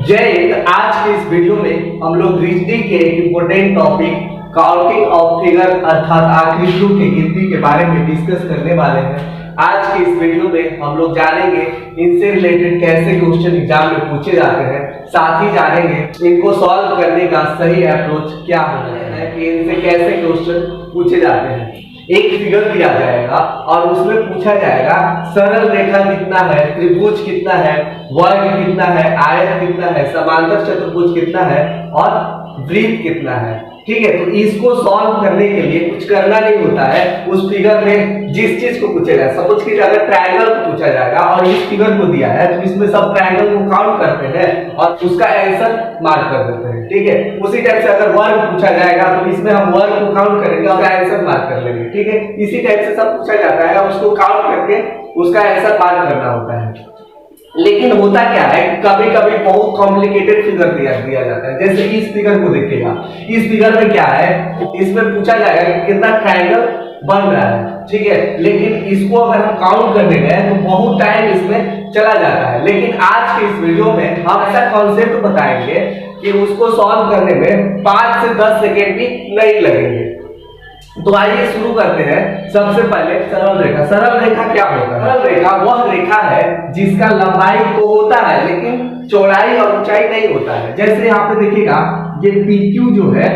जय हिंद। आज के इस वीडियो में हम लोग रीजनिंग के एक important topic counting of figure अर्थात आकृतियों की गिनती के बारे में डिस्कस करने वाले हैं। आज के इस वीडियो में हम लोग जानेंगे इनसे रिलेटेड कैसे क्वेश्चन एग्जाम में पूछे जाते हैं, साथ ही जानेंगे इनको सॉल्व करने का सही अप्रोच क्या होता है कि इनसे कैसे क्वेश्चन पूछे जाते हैं। एक फिगर दिया जाएगा और उसमें पूछा जाएगा सरल रेखा कितना है, त्रिभुज कितना है, वर्ग कितना है, आयत कितना है, समांतर चतुर्भुज कितना है और वृत्त कितना है। ठीक है, तो इसको सॉल्व करने के लिए कुछ करना नहीं होता है। उस फिगर में जिस चीज को पूछा जाए, सपोज कीजिए अगर ट्रायंगल को पूछा जाएगा और इस फिगर को दिया है तो इसमें सब ट्रायंगल को काउंट करते हैं और उसका आंसर मार्क कर देते हैं। ठीक है, उसी टाइप से अगर वर्ग पूछा जाएगा तो इसमें हम वर्ग को काउंट करेंगे और आंसर मार्क कर लेंगे। ठीक है, इसी टाइप से सब पूछा जाता है, उसको काउंट करके उसका आंसर मार्क करना होता है। लेकिन होता क्या है, कभी कभी बहुत कॉम्प्लिकेटेड फिगर दिया जाता है। जैसे इस फिगर को देखिएगा, इस फिगर में क्या है, इसमें पूछा जाएगा कि कितना ट्रायंगल बन रहा है। ठीक है, लेकिन इसको अगर हम काउंट करने गए तो बहुत टाइम इसमें चला जाता है। लेकिन आज के इस वीडियो में हम ऐसा कॉन्सेप्ट बताएंगे कि उसको सॉल्व करने में 5 से 10 सेकेंड भी नहीं लगेंगे। तो आइए शुरू करते हैं। सबसे पहले सरल रेखा। सरल रेखा क्या होता है? सरल रेखा वह रेखा है जिसका लंबाई तो होता है लेकिन चौड़ाई और ऊंचाई नहीं होता है। जैसे यहाँ पे देखिएगा ये PQ जो है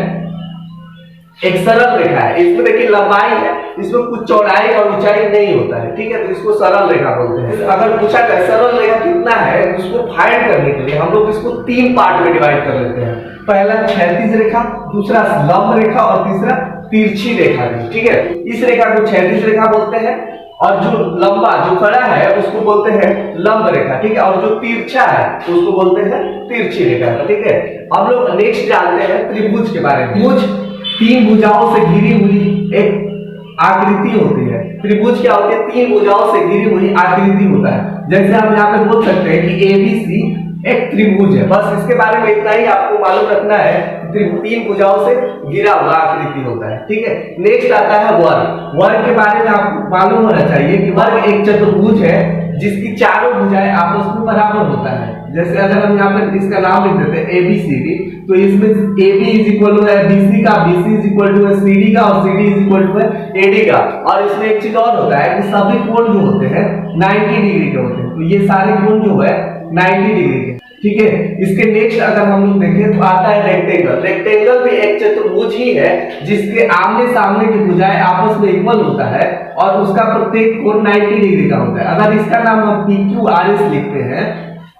एक सरल रेखा है, इसमें देखिए लंबाई है, इसमें कुछ चौड़ाई और ऊंचाई नहीं होता है। ठीक है, तो इसको सरल रेखा बोलते हैं। अगर पूछा जाए सरल रेखा कितना है, उसको फाइंड करने के लिए हम लोग इसको 3 पार्ट में डिवाइड कर लेते हैं। पहला क्षैतिज रेखा, दूसरा लंब रेखा और तीसरा तिरछी रेखा। ठीक है, इस रेखा को क्षैतिज रेखा बोलते हैं और जो लंबा जो खड़ा है उसको बोलते हैं लंब रेखा। ठीक है, और जो तिरछा है उसको बोलते हैं तिरछी रेखा। ठीक है, हम लोग नेक्स्ट जानते हैं त्रिभुज के बारे में। त्रिभुज 3 भुजाओं से घिरी हुई एक आकृति होती है। त्रिभुज क्या होती है? 3 भुजाओं से घिरी हुई आकृति होता है। जैसे हम यहाँ पे बोल सकते हैं कि ABC एक त्रिभुज है। बस इसके बारे में इतना ही आपको मालूम रखना है। 3 भुजाओं से घिरा हुआ आकृति होता है। ठीक है, नेक्स्ट आता है वर्ग। वर्ग के बारे में आपको मालूम होना चाहिए कि वर्ग एक चतुर्भुज है जिसकी चारों भुजाएं आपस में बराबर होता है। जैसे अगर हम यहाँ पे इसका नाम लिख देते हैं ABCD, तो इसमें AB इज इक्वल टू है BC का, BC इज इक्वल टू है CD का और CD इज इक्वल टू है AD का। और इसमें एक चीज और होता है कि सभी कोण जो होते हैं 90 डिग्री के होते हैं। तो ये सारे कोण जो है 90 डिग्री के। ठीक है, इसके नेक्स्ट अगर हम लोग देखें तो आता है रेक्टेंगल। रेक्टेंगल भी एक चतुर्भुज ही है जिसके आमने सामने की भुजाएं आपस में इक्वल होता है और उसका प्रत्येक कोण 90 डिग्री का होता है। अगर इसका नाम हम PQRS लिखते हैं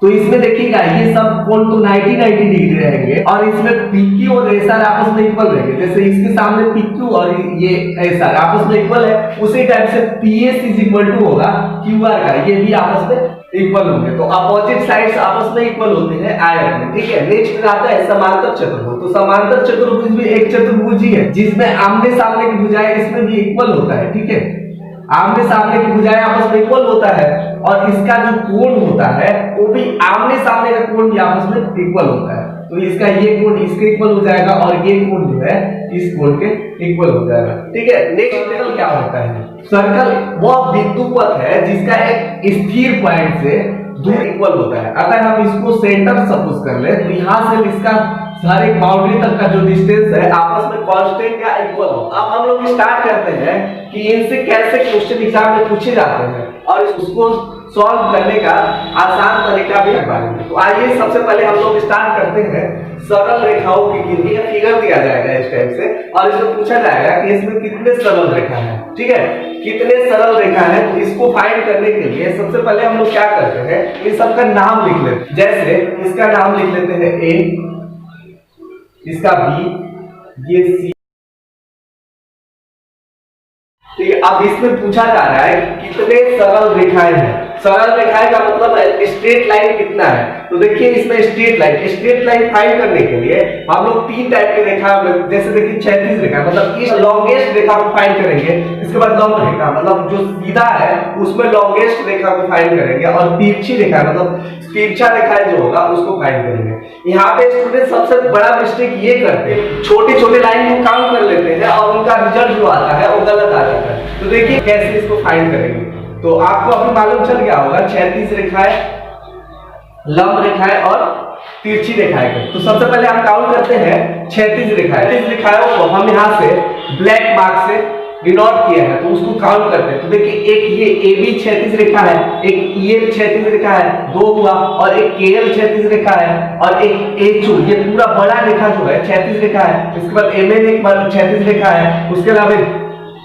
तो इसमें देखिएगा ये सब कोण तो 90 डिग्री रहेंगे और इसमें PQ और SR आपस में इक्वल रहेंगे। जैसे इसके सामने PQ और ये SR आपस में इक्वल है, उसी टाइप से PS इज इक्वल टू होगा QR का, ये भी आपस में इक्वल होंगे। तो अपोजिट साइड्स आपस में इक्वल होते हैं आयत में। ठीक है, नेक्स्ट आता है समांतर चतुर्भुज। तो समांतर चतुर्भुज भी एक चतुर्भुज ही है जिसमें आमने सामने की भुजाएं इसमें भी इक्वल होता है। ठीक है, आमने सामने की भुजाएं आपस में इक्वल होता है और इसका जो कोण होता है वो भी आमने सामने का कोण भी आपस में इक्वल होता है। तो इसका ये कोण इसके इक्वल हो जाएगा और ये कोण जो है इस कोण के इक्वल हो जाएगा। ठीक है, नेक्स्ट सर्कल क्या होता है? सर्कल वह बिंदु पथ है जिसका एक स्थिर पॉइंट से दूर इक्वल होता है। अगर हम इसको सेंटर सपोज कर ले तो यहाँ से इसका हर एक बाउंड्री तक का जो डिस्टेंस है आपस में कांस्टेंट या इक्वल हो। अब हम लोग स्टार्ट करते हैं कि इनसे कैसे क्वेश्चन एग्जाम में पूछे जाते हैं और उसको सॉल्व करने का आसान तरीका भी बारे में। तो आइए सबसे पहले हम लोग स्टार्ट करते हैं सरल रेखाओं की गिनती। का फिगर दिया जाएगा इस टाइप से और इसमें पूछा जाएगा कि इसमें कितने सरल रेखा है। ठीक है, कितने सरल रेखा है, तो इसको फाइंड करने के लिए सबसे पहले हम लोग क्या करते हैं, इन सबका नाम लिख लेते हैं। जैसे इसका नाम लिख लेते हैं A, इसका B, ये C। ठीक है, अब इसमें पूछा जा रहा है कितने सरल रेखाएं हैं। सरल रेखाएं का मतलब है स्ट्रेट लाइन कितना है। तो देखिए इसमें स्ट्रेट लाइन फाइंड करने के लिए हम लोग 3 टाइप की रेखा, जैसे देखिए क्षैतिज रेखा मतलब इस लॉन्गेस्ट रेखा को फाइंड करेंगे। इसके बाद लंब रेखा मतलब जो सीधा है उसमें लॉन्गेस्ट रेखा को फाइंड करेंगे और तिरछी रेखा मतलब तिरछा रेखा जो होगा उसको फाइंड करेंगे। यहाँ पे स्टूडेंट सबसे बड़ा मिस्टेक ये करते हैं, छोटे छोटे लाइन को काउंट कर लेते हैं और उनका रिजल्ट जो आता है वो गलत आ जाता है। तो देखिए कैसे इसको फाइंड करेंगे। तो आपको अभी मालूम चल गया होगा क्षैतिज रेखाएं, लंब रेखाएं और तिरछी रेखाएं के। तो सबसे पहले हम काउंट करते हैं 36 रेखाएं। 36 रेखाओं को हम यहाँ से ब्लैक मार्क से डिनोट किया है, तो उसको काउंट करते हैं। तो देखिए एक ये ए बी 36 रेखा है, एक ये 36 रेखा है, 2 हुआ, और एक के एल 36 रेखा है, और एक एच ओ, ये पूरा बड़ा रेखा जो है 36 रेखा है। इसके बाद एम एन एक 36 रेखा है, उसके अलावा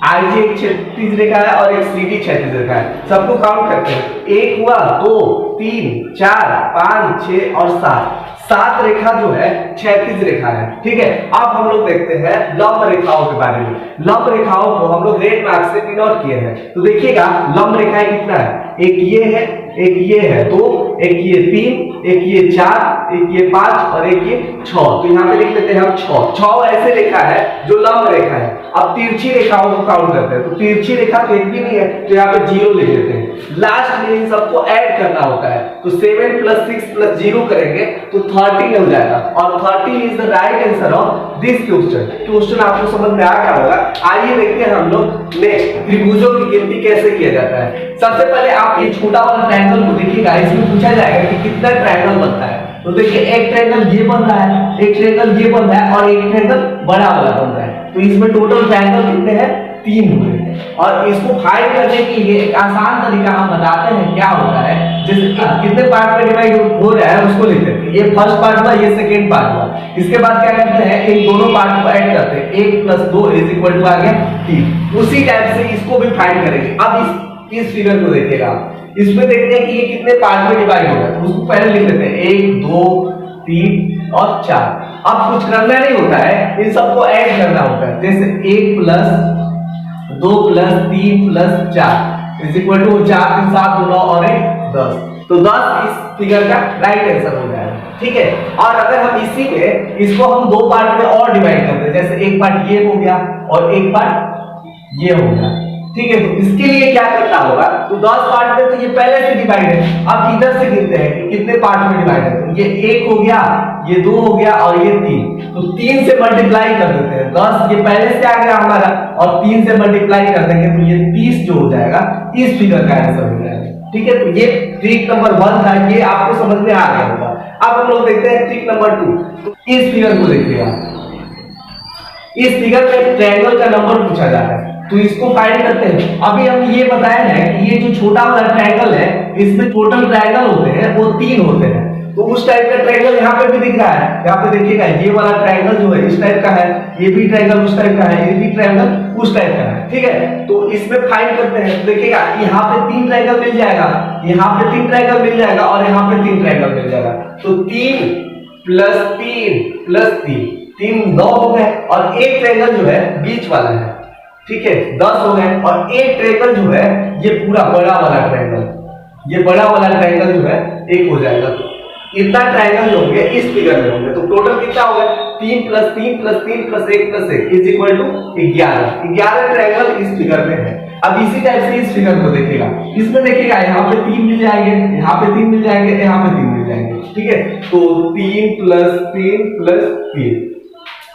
आई जी एक 36 रेखा है, और एक सी डी 36 रेखा है। सबको काउंट करते हैं। 1 हुआ, 2, 3, 4, 5, 6 और 7। 7 रेखा जो है 36 रेखा है। ठीक है, अब हम लोग देखते हैं लंब रेखाओं के बारे में। लंब रेखाओं को हम लोग रेड मार्क से डिनोट किए हैं। तो देखिएगा लंब रेखाएं कितना है, एक ये है, एक ये है 2, एक ये 3, एक ये 4, एक ये 5 और एक ये 6। तो यहाँ पे लिख लेते हैं हम 6 ऐसे रेखा है जो लंब रेखा है। अब तिरछी रेखाओं को काउंट करते हैं। तो तिरछी रेखा तो एक भी नहीं है, तो यहाँ पे 0 लिख देते हैं। लास्ट में इन सबको ऐड करना होता है। तो 7 + 6 + 0 करेंगे तो 13 हो जाएगा, और 13 is the right answer of this question. Question आपको समझ में आ गया होगा। आइए देखते हैं हम लोग नेक्स्ट त्रिभुजों की गिनती कैसे किया जाता है। सबसे पहले आप ये छोटा वाला ट्रायंगल को देखिएगा, इसमें पूछा जाएगा कि कितना ट्रायंगल बनता है। तो देखिए एक ट्रायंगल ये बन रहा है, एक ट्रायंगल ये बन रहा है, और एक ट्रायंगल बड़ा वाला बन रहा है। तो इसमें टोटल ट्रायंगल कितने हैं, 3 हुए। और इसको फाइंड करने के लिए एक आसान तरीका हम बताते हैं। क्या होता है, जैसे कितने पार्ट में डिवाइड हो रहा है उसको लिखते हैं। ये फर्स्ट पार्ट हुआ, ये सेकंड पार्ट हुआ। इसके बाद क्या करते हैं, इन दोनों पार्ट को ऐड करते हैं। 1 + 2 = आ गया 3। उसी टाइप से इसको भी फाइंड करेंगे। अब इस फिगर को देखिएगा, इसमें देखते हैं कि ये कितने पार्ट में डिवाइड हो रहा है। तो उसको पहले लिख लेते हैं 1, 2, 3 और 4। अब कुछ करना नहीं होता है, इन सबको ऐड करना होता है। जैसे 1 + 2 + 3 + 4 = 4 के साथ 9 और 1 10। तो 10 इस फिगर का राइट आंसर हो जाएगा। ठीक है, और अगर हम इसी में इसको हम 2 पार्ट में और डिवाइड करते हैं, जैसे एक पार्ट ये हो गया और एक पार्ट ये हो गया। ठीक है, तो इसके लिए क्या करना होगा, तो 10 पार्ट में तो ये पहले से डिवाइड है। अब इधर से गिनते हैं कि कितने पार्ट में डिवाइड है। तो ये 1 हो गया, ये 2 हो गया और ये 3। तो 3 से मल्टीप्लाई कर देते हैं। 10 ये पहले से आ गया हमारा, और 3 से मल्टीप्लाई कर देंगे तो ये 30 जो हो जाएगा, इस फिगर का आंसर हो जाएगा। ठीक है, तो ये ट्रिक नंबर 1 था, ये आपको समझ में आ गया होगा। अब हम लोग देखते हैं ट्रिक नंबर 2। इस फिगर को देखिएगा, इस फिगर में ट्रायंगल का नंबर पूछा जा रहा है, तो इसको फाइंड करते हैं। अभी हम ये बताया है कि ये जो छोटा वाला ट्रायंगल है, इसमें टोटल ट्रायंगल होते हैं वो 3 होते हैं। तो उस टाइप का ट्रायंगल यहाँ पे भी दिख रहा है। यहाँ पे देखिएगा ये वाला ट्रायंगल जो है इस टाइप का है, ये भी ट्रायंगल उस टाइप का है, ये भी ट्रायंगल उस टाइप का है। ठीक है, तो इसमें फाइंड करते हैं। तो देखिएगा यहाँ पे 3 ट्रायंगल मिल जाएगा, यहाँ पे 3 ट्रायंगल मिल जाएगा, और यहाँ पे 3 ट्रायंगल मिल जाएगा। तो 3 + 3 + 3 9 हो गए, और एक ट्रायंगल जो है बीच वाला है। ठीक है, 10 हो गए, और एक ट्रायंगल जो है ये पूरा बड़ा वाला ट्रायंगल, ये बड़ा वाला ट्रायंगल जो है 1 हो जाएगा। इतना ट्रायंगल जो होंगे इस फिगर में होंगे। तो टोटल कितना होगा, 3 + 3 + 3 + 1 + 1 = 11। 11 ट्रायंगल इस फिगर में है। अब इसी टाइप से इस फिगर को देखिएगा, इसमें देखिएगा यहाँ पे 3 मिल जाएंगे, यहाँ पे 3 मिल जाएंगे, यहाँ पे 3 मिल जाएंगे। ठीक है, तो 3 + 3 + 3।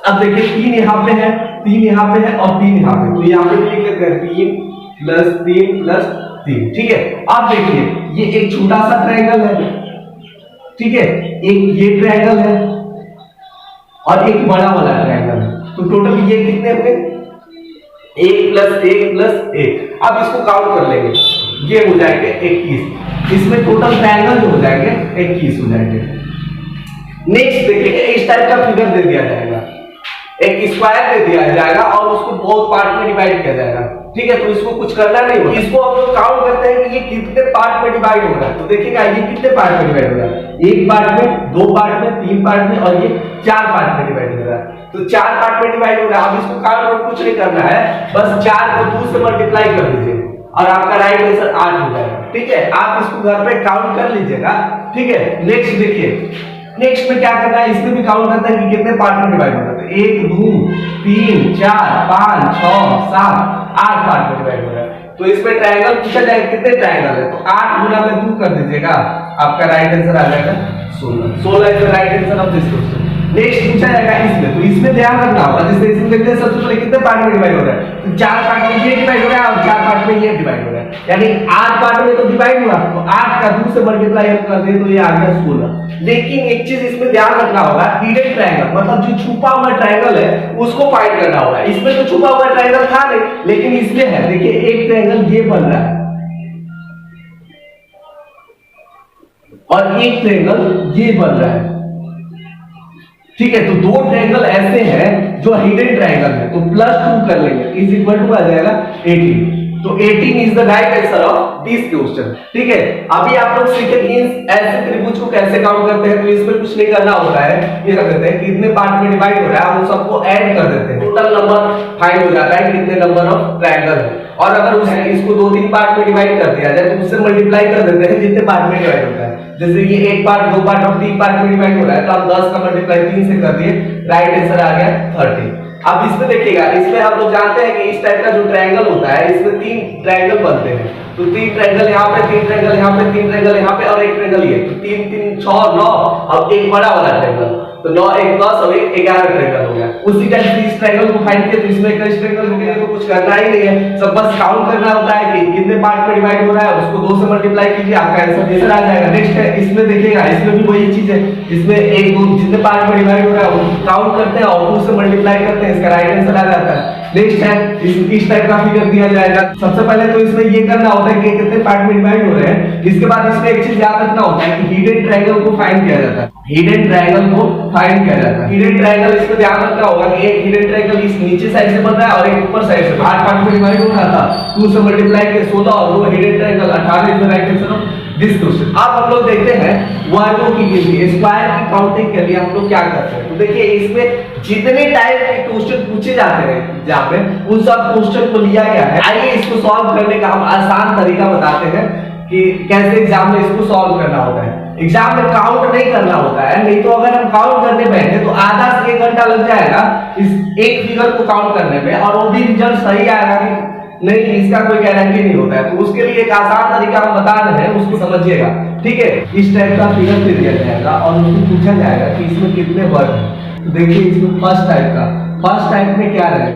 अब देखिए 3 यहाँ पे है, 3 यहाँ पे है, और 3 यहाँ पे। तो यहाँ पे लिख लेते हैं 3 + 3 + 3। ठीक है, अब देखिए ये एक छोटा सा ट्रायंगल है। ठीक है, एक ये ट्रायंगल है और एक बड़ा वाला ट्रायंगल है। तो टोटल ये कितने हुए, 1 + 1 + 1। अब इसको काउंट कर लेंगे, ये हो जाएंगे 21। इसमें टोटल ट्रायंगल जो हो जाएंगे 21 हो जाएंगे। नेक्स्ट देखिए इस टाइप का फिगर दे दिया जाएगा, एक स्क्वायर दे दिया जाएगा, और उसको बहुत पार्ट में डिवाइड किया जाएगा। ठीक है, तो इसको कुछ करना नहीं होगा। इसको हम लोग काउंट करते हैं कि ये कितने पार्ट में डिवाइड हो रहा है। तो देखिएगा ये कितने पार्ट में डिवाइड हो रहा है, 1 पार्ट में, 2 पार्ट में, 3 पार्ट में, और ये 4 पार्ट में डिवाइड हो रहा है। तो 4 पार्ट में डिवाइड हो रहा है। अब इसको काउंट कुछ नहीं करना है, बस 4 को 2 से मल्टीप्लाई कर दीजिए, और आपका राइट आंसर 8 हो जाएगा। ठीक है, आप इसको घर पे काउंट कर लीजिएगा। ठीक है, नेक्स्ट देखिए, नेक्स्ट में क्या करना है, इसमें भी काउंट करना है कि कितने पार्ट में डिवाइड होता है। 1 2 3 4 5 6 7 8 पार्ट में डिवाइड हो रहा है। तो इसमें ट्रायंगल पूछा जाएगा कितने ट्रायंगल है, तो 8 गुना में 2 कर दीजिएगा, आपका राइट आंसर आ जाएगा 16। 16 is the right answer of this question. Next पूछा जाएगा इसमें, तो इसमें ध्यान रखना होगा। जैसे इसमें देखते हैं सबसे पहले कितने पार्ट में डिवाइड हो रहा है, तो 4 पार्ट में ये डिवाइड हो रहा है और 4 पार्ट में ये डिवाइड हो रहा है, यानी 8 पार्ट में तो डिवाइड हुआ, तो 8 का 2 से मल्टीप्लाई हम कर दें तो ये आ गया 16। लेकिन एक चीज इसमें ध्यान रखना होगा, हिडन ट्रायंगल मतलब जो छुपा हुआ ट्रायंगल है उसको फाइंड करना होगा। इसमें तो छुपा हुआ ट्रायंगल था नहीं, लेकिन इसमें है। देखिए एक ट्रायंगल ये बन रहा है और एक ट्रायंगल ये बन रहा है, ठीक है। तो दो ट्रायंगल ऐसे हैं जो हिडन ट्रायंगल है, तो +2 कर लेंगे इज इक्वल टू आ जाएगा 18। तो 18 is the right answer of this question, ठीक है। अभी आप लोग सीखेंगे ऐसे त्रिभुज को कैसे काउंट करते हैं। तो इसमें कुछ नहीं करना होता है, ये कर देते हैं कितने पार्ट में डिवाइड हो रहा है, हम सबको ऐड कर देते हैं, टोटल नंबर फाइंड हो जाता है कितने नंबर ऑफ ट्रायंगल है। और अगर उसे इसको 2-3 पार्ट में डिवाइड कर दिया जाए तो उससे मल्टीप्लाई कर देते हैं जितने पार्ट में डिवाइड होता है। जैसे ये 1 पार्ट 2 पार्ट और 3 पार्ट में डिवाइड हो रहा है, तो आप 10 का मल्टीप्लाई 3 से कर दिए, राइट आंसर आ गया 30। अब इसमें देखिएगा, इसमें हम लोग जानते हैं कि इस टाइप का जो ट्रायंगल होता है इसमें 3 ट्रायंगल बनते हैं। तो 3 ट्रायंगल यहाँ पे, 3 ट्रायंगल यहाँ पे, 3 ट्रायंगल यहाँ पे और 1 ट्रायंगल ये, तो 3 3 6 9 और एक बड़ा वाला ट्रायंगल, तो 9 1 10 और 1 11 ट्रायंगल हो गया। उसी टाइप से इस ट्रायंगल को फाइंड किया, तो इसमें 21 ट्रायंगल हो गया, तो कुछ करना ही नहीं है, सब बस काउंट करना होता है कि कितने पार्ट में डिवाइड हो रहा है, उसको 2 से मल्टीप्लाई कीजिए, आपका आंसर आ जाएगा। नेक्स्ट है इसमें देखिएगा, इसमें भी वही चीज है, इसमें 1 2 जितने पार्ट में डिवाइड हो रहा है वो काउंट करते हैं और 2 से मल्टीप्लाई करते हैं, इसका राइट आंसर आ जाता है। नेक्स्ट है इस टाइप का फिगर दिया जाएगा। सबसे पहले तो इसमें ये करना होता है कि कितने पार्ट में डिवाइड हो रहे हैं। इसके बाद इसमें एक चीज याद रखना होता है कि हिडन ट्रायंगल को फाइंड किया जाता है, हिडन ट्रायंगल को फाइंड किया जाता है। हिडन ट्रायंगल इसमें ध्यान रखना होगा कि एक हिडन ट्रायंगल इस नीचे साइड से बन रहा है और एक ऊपर साइड से, 8 पार्ट में डिवाइड हो रहा था, 2 से मल्टीप्लाई किया 16 और 2 hidden triangle 18 is the right answer of this question. अब हम लोग देखते हैं वर्गों की गिनती, स्क्वायर की काउंटिंग के लिए हम लोग क्या करते हैं। तो देखिए इसमें जितने टाइप के क्वेश्चन पूछे जाते हैं एग्जाम में, उन सब क्वेश्चन को लिया गया है। आइए इसको सॉल्व करने का हम आसान तरीका बताते हैं कि कैसे एग्जाम में इसको सॉल्व करना होता है। एग्जाम में काउंट नहीं करना होता है, नहीं तो अगर हम काउंट करने बैठे तो आधा से 1 घंटा लग जाएगा इस एक फिगर को काउंट करने में, और वो भी रिजल्ट सही आएगा कि नहीं, इसका कोई गारंटी नहीं होता है। तो उसके लिए एक आसान तरीका हम बता रहे हैं, उसको समझिएगा, ठीक है। इस टाइप का फिगर दे दिया जाएगा और उसको पूछा जाएगा कि इसमें कितने वर्ग हैं। तो देखिए इसमें फर्स्ट टाइप में क्या है,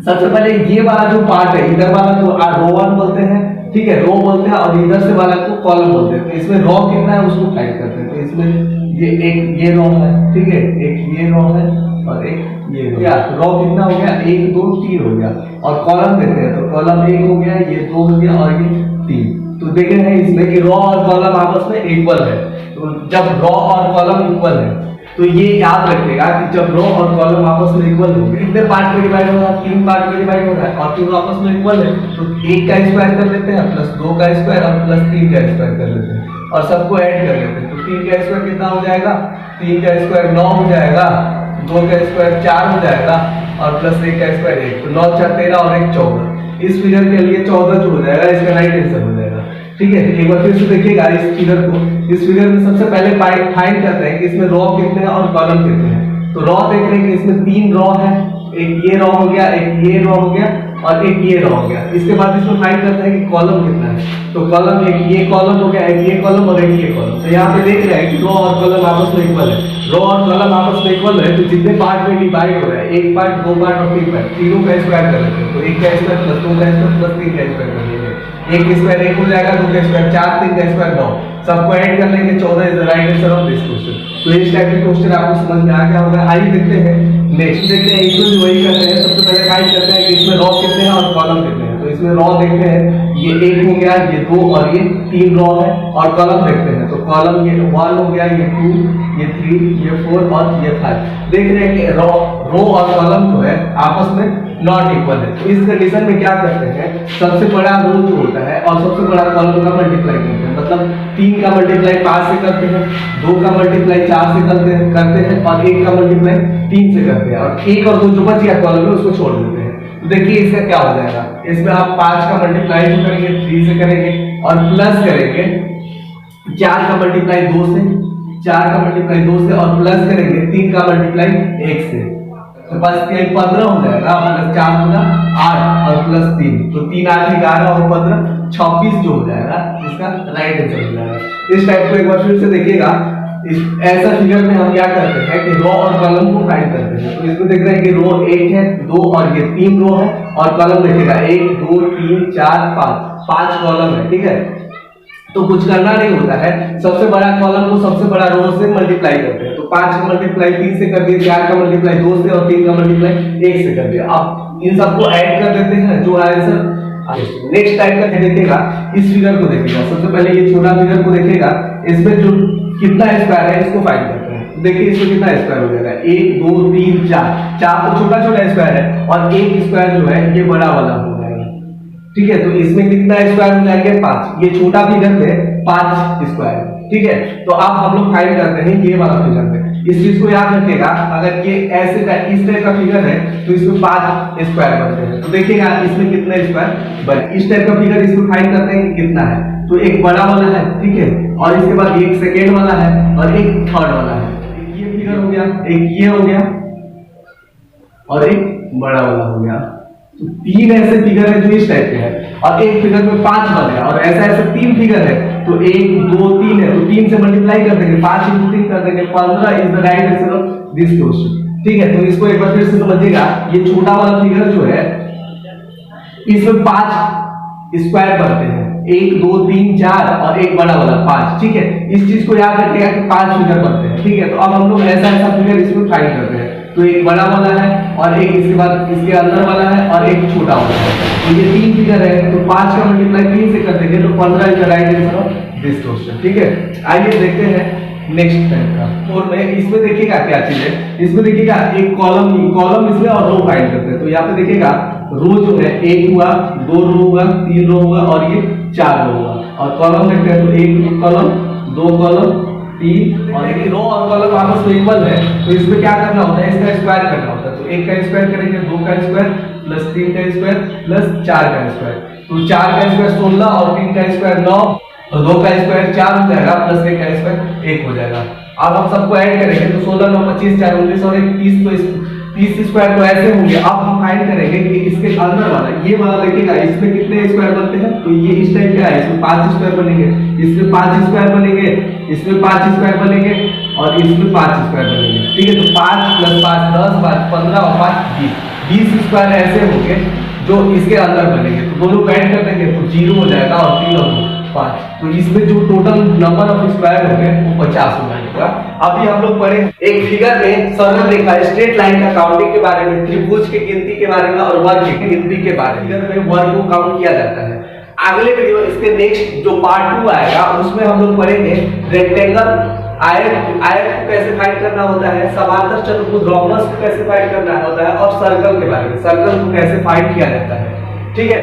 सबसे पहले ये वाला जो पार्ट है, इधर वाला को रो 1 बोलते हैं, ठीक है, रो बोलते हैं, और इधर से वाला को कॉलम बोलते हैं। तो इसमें रो कितना है उसको फाइंड करते हैं। तो इसमें ये रो है, ठीक है, एक ये रो है और एक ये रो कितना हो गया, 1 2 3 हो गया। और कॉलम देते हैं, तो कॉलम 1 हो गया, ये 2 हो गया और ये 3। तो देखे हैं इसमें कि रो और कॉलम आपस में इक्वल है। तो जब रो और कॉलम इक्वल है तो ये याद रखिएगा कि जब रो और कॉलम आपस में इक्वल होंगे, कितने पार्ट में डिवाइड हो रहा है, 3 पार्ट में डिवाइड हो रहा है और तीनों आपस में इक्वल है, तो 1 का स्क्वायर कर लेते हैं प्लस 2 का स्क्वायर और प्लस 3 का स्क्वायर कर लेते हैं और सबको ऐड कर लेते हैं। तो 3 का स्क्वायर कितना हो जाएगा, 3 का स्क्वायर 9 हो जाएगा, 2 का स्क्वायर 4 हो जाएगा और प्लस 1 का स्क्वायर 1, तो 9 4 13 और 1 14। इस फिगर के लिए 14 जो हो जाएगा, इसका राइट आंसर हो जाएगा, ठीक है। एक बार फिर से देखिएगा इस फिगर को। इस फिगर में सबसे पहले फाइंड करते हैं कि इसमें रो कितने हैं और कॉलम कितने हैं। तो रो देख रहे हैं कि इसमें 3 रो है, एक ये रो हो गया, एक ये रो हो गया और एक ये रो हो गया। इसके बाद इसमें फाइंड करते हैं कि कॉलम कितना है। तो कॉलम, एक ये कॉलम हो गया, एक ये कॉलम और एक ये कॉलम। तो यहाँ पे देख रहे हैं कि रो और कॉलम आपस में इक्वल है, रो और कॉलम आपस में इक्वल है, तो जितने पार्ट में डिवाइड हो रहा है, 1 पार्ट 2 पार्ट और 3 पार्ट, तीनों का स्क्वायर कर लेते हैं। तो 1 का स्क्वायर प्लस 2 का स्क्वायर प्लस 3 का स्क्वायर कर लेंगे, 1 स्क्वायर 1 हो जाएगा, 2 का स्क्वायर 4, 3 का स्क्वायर 9, सबको ऐड कर लेंगे, 14 is the right answer of this question. तो इस टाइप के क्वेश्चन आपको समझ में आ गया होगा। आइए देखते हैं नेक्स्ट, देखते हैं इसमें भी वही करते हैं। सबसे पहले फाइंड करते हैं कि इसमें रो कितने हैं और कॉलम कितने हैं। तो इसमें रो देखते हैं, ये 1 हो गया, ये 2 और ये 3 रो है, और कॉलम देखते हैं। तो कॉलम ये 1 हो गया, ये 2, ये 3, ये 4 और ये 5। देख रहे हैं कि रो और कॉलम जो है आपस में नॉट इक्वल है। तो इस कंडीशन में क्या करते हैं, सबसे बड़ा रो जो होता है और सबसे बड़ा कॉलम का मल्टीप्लाई करते हैं। मतलब 3 का मल्टीप्लाई 5 से करते हैं, 2 का मल्टीप्लाई 4 से करते हैं और 1 का मल्टीप्लाई 3 से करते हैं, और 1 और 2 जो बच गया कॉलम में उसको छोड़ देते हैं। तो देखिए इसका क्या हो जाएगा, इसमें आप 5 का मल्टीप्लाई जो करेंगे 3 से करेंगे और प्लस करेंगे 4 का मल्टीप्लाई 2 से, 4 का मल्टीप्लाई 2 से और प्लस करेंगे 3 का मल्टीप्लाई 1 से। तो बस 15 हो जाएगा, प्लस 4 होगा 8 और प्लस 3, तो 3 8 11 और 15 26 जो हो जाएगा, इसका राइट आंसर हो जाएगा। इस टाइप को एक बार फिर से देखिएगा, ऐसा फिगर में हम क्या करते हैं कि रो और कॉलम को फाइंड करते हैं। तो इसमें देख रहे हैं कि रो 1 है, 2 और ये 3 रो है और कॉलम देखिएगा 1 2 3 4 5 कॉलम है। ठीक है, तो कुछ करना नहीं होता है, सबसे बड़ा कॉलम को सबसे बड़ा रो से मल्टीप्लाई करते हैं। तो 5 का मल्टीप्लाई 3 से कर दिए, 4 का मल्टीप्लाई 2 से और 3 का मल्टीप्लाई 1 से कर दिया। अब इन सबको ऐड कर देते हैं, जो आंसर नेक्स्ट टाइप का देखिएगा। इस फिगर को देखिएगा, सबसे पहले ये छोटा फिगर को देखिएगा, इसमें जो कितना स्क्वायर है इसको फाइंड करते हैं। देखिए इसमें कितना स्क्वायर हो जाएगा, 1 2 3 4 तो छोटा छोटा स्क्वायर है और एक स्क्वायर जो है ये बड़ा वाला हो जाएगा। ठीक है, तो इसमें कितना स्क्वायर हो जाएंगे 5, ये छोटा फिगर में 5 स्क्वायर। ठीक है, तो अब हम लोग फाइंड करते हैं ये वाला फिगर में। इस चीज को याद रखिएगा, अगर ये ऐसे का इस टाइप का फिगर है तो इसमें 5 स्क्वायर बनते हैं। तो देखिएगा इसमें कितने स्क्वायर बने। इस टाइप का फिगर इसको फाइंड करते हैं कि कितना है। तो एक बड़ा वाला है, ठीक है, और इसके बाद एक सेकेंड वाला है और एक थर्ड वाला है। एक ये फिगर हो गया, एक ये हो गया और एक बड़ा वाला हो गया। तो 3 ऐसे फिगर है जो इस टाइप के हैं और एक फिगर में 5 बन गया और ऐसा ऐसे 3 फिगर है। तो 1 2 3 है, तो 3 से मल्टीप्लाई कर देंगे, 5 × 3 कर देंगे, 15 is the right answer of this question. ठीक है, तो इसको एक बार फिर से समझिएगा। ये छोटा वाला फिगर जो है इसमें 5 स्क्वायर बनते हैं, 1 2 3 4 और एक बड़ा वाला 5। ठीक है, इस चीज को याद रखिएगा कि 5 फिगर बनते हैं। ठीक है, तो अब हम लोग ऐसा ऐसा फिगर इसमें फाइंड करते हैं। तो एक बड़ा वाला है और एक इसके बाद इसके अंदर वाला है और एक छोटा वाला है। तो ये 3 फिगर है, तो 5 का मल्टीप्लाई 3 से कर देंगे तो 15 is the right answer of this question. ठीक है, आइए देखते हैं नेक्स्ट टाइप का। और मैं इसमें देखिएगा क्या चीज है, इसमें देखिएगा एक कॉलम इसमें और रो फाइंड करते हैं। तो यहाँ पे देखिएगा रो जो है 1 हुआ, 2 रो हुआ, 3 रो हुआ और ये 4 रो हुआ। और कॉलम देखते हैं तो 1 कॉलम 2 कॉलम 3 और एक रो और कॉलम आपस में इक्वल है। तो इसमें क्या करना होता है, इसका स्क्वायर करना होता है। तो 1 का स्क्वायर करेंगे, 2 का स्क्वायर प्लस 3 का स्क्वायर प्लस 4 का स्क्वायर। तो 4 का स्क्वायर 16 और 3 का स्क्वायर 9 और 2 का स्क्वायर 4 हो जाएगा प्लस 1 का स्क्वायर 1 हो जाएगा। अब हम सबको ऐड करेंगे तो 16 9 25 4 19 और 30, तो 30 स्क्वायर तो ऐसे होंगे। अब हम फाइंड करेंगे कि इसके अंदर वाला ये वाला देखिएगा, इसमें कितने स्क्वायर बनते हैं। तो ये इस टाइप का है, इसमें 5 स्क्वायर बनेंगे, इसमें 5 स्क्वायर बनेंगे, इसमें 5 स्क्वायर बनेंगे और इसमें 5 स्क्वायर बनेंगे। ठीक है, तो 5 + 5 10 5 15 और 5 20 स्क्वायर ऐसे होंगे जो इसके अंदर बनेंगे। तो दोनों को ऐड कर देंगे तो 0 हो जाएगा और 3 और 2 5। तो इसमें जो टोटल नंबर ऑफ स्क्वायर होंगे वो 50 हो जाएगा। अभी हम लोग पढ़े एक फिगर में सरल रेखा स्ट्रेट लाइन का काउंटिंग के बारे में, त्रिभुज की गिनती के बारे में और वर्ग की गिनती के बारे में। फिगर में वर्ग को काउंट किया जाता है। अगले वीडियो इसके नेक्स्ट जो पार्ट 2 आएगा उसमें हम लोग पढ़ेंगे रेक्टेंगल, आयत को कैसे फाइंड करना होता है, समांतर चतुर्भुज रोम्बस को कैसे फाइंड करना होता है और सर्कल के बारे में, सर्कल को कैसे फाइंड किया जाता है। ठीक है।